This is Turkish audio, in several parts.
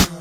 Gülüm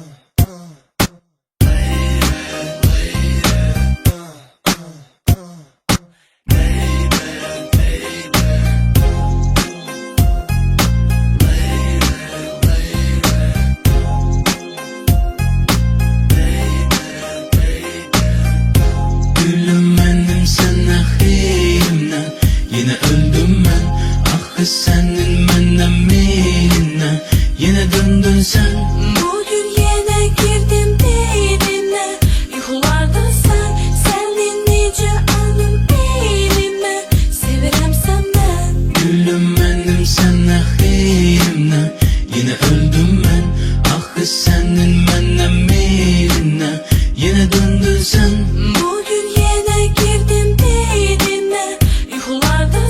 benim sana xeyrimden, yine öldüm ben. Ah senin benden meylinden, yine döndün sen. Bugün yine girdim beynine, yuxularda sənin necə alım beynimə, sevirəm səndən. Gülüm benim sana xeyrimden, yine öldüm ben. Ah senin benden meylinden, yine döndün sen. Bugün yine girdim beynine, yuxularda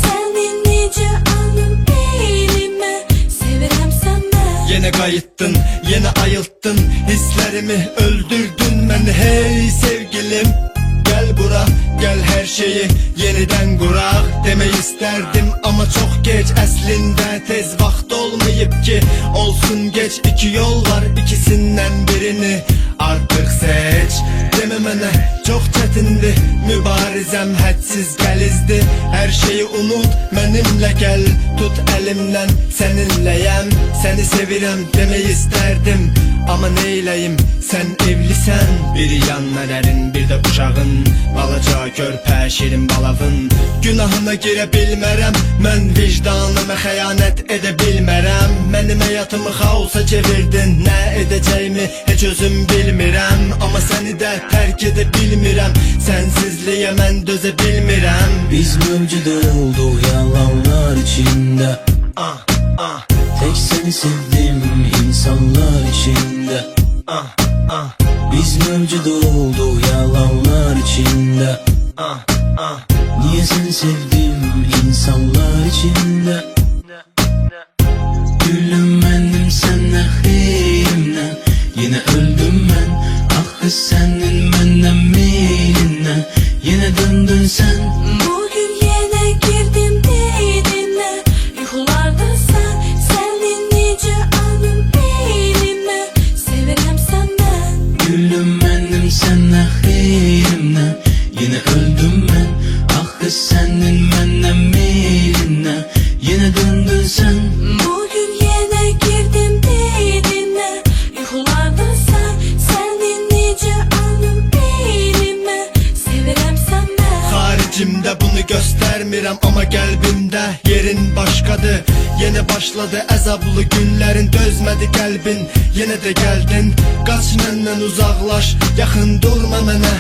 sənin necə alım beynimə, sevirəm səndən. Yine kayıttın, yine ayılttın, hislerimi öldürdün beni. Hey sevgilim, gel bura, gel her şeyi yeniden kurak demeyi isterdim ama çok geç. Aslında tez vaxt olmayıp ki olsun geç. İki yol var, ikisinden birini artık seç. Dememene çok çetindi, mübarizem hadsiz gəlizdi. Her şeyi unut, benimle gel, tut elimden, seninleyem. Seni sevirem demeyi isterdim ama neyleyim, sen evlisen. Biri yanmelerin, bir de uşağın, balaca körpə şirin balavın. Günahına girə bilmərəm, mən vicdanıma xəyanət edə bilmərəm. Mənim həyatımı xaosa çevirdin, nə edəcəyimi heç özüm bilmirəm. Ama səni də tərk edə bilmirəm, sensizliyə mən dözə bilmirəm. Biz mevcut olduk yalanlar içinde. Tek seni sevdim insanlar içinde. Biz mevcut olduk yalanlar içinde. Niye seni sevdim insanlar içinde? Gülüm benim sana xeyrimden, yine öldüm ben. Ah senin benden meylinden, yine döndün sen. Bugün yine girdim beynine, yuxularda sənin necə alım beynimə, sevirəm səndən. Gülüm benim sana xeyrimden, yine öldüm ben. Ah senin benden meylinden, yine döndün sen. Bugün yine girdim beynine, yuxularda sənin necə alım beynimə, sevirəm səndən. Haricimde bunu göstermirəm ama kalbimde yerin başkadır. Yine başladı azablı günlerin, dözmedi kalbin, yine de geldin. Kaç məndən uzaqlaş, yaxın durma mənə,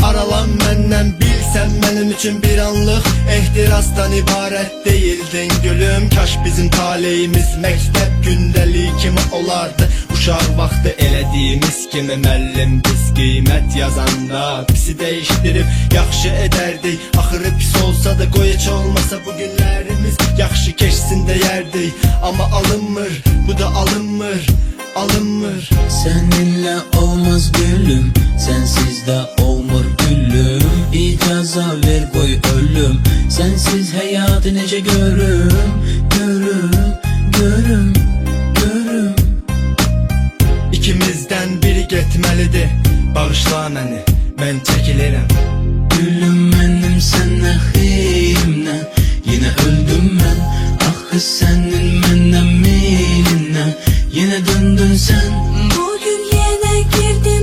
aralan məndən. Bilsən mənim üçün bir anlıq ehtirasdan ibarət değildin gülüm. Kaş bizim taleyimiz məktəb gündəliyi kimi olardı. Uşaq vaxtı elədiyimiz kimi müəllim biz qiymət yazanda pisi değiştirib yaxşı edərdik. Axırı pis olsa da qoy heç olmasa bu günlərimiz yaxşı keçsin deyərdik. Ama alınmır, bu da alınmır, alınmır. Seninle olmaz gülüm, sensiz de olmur gülüm. İcaza ver koy ölüm, sensiz hayatı nece görüm. Görüm, görüm, görüm. İkimizden biri getməlidir, bağışla məni, mən çəkilirəm. Gülüm benim sana xeyrimden, yine öldüm ben. Ah senin benden meylinden, yine döndün sen. Bugün yine girdim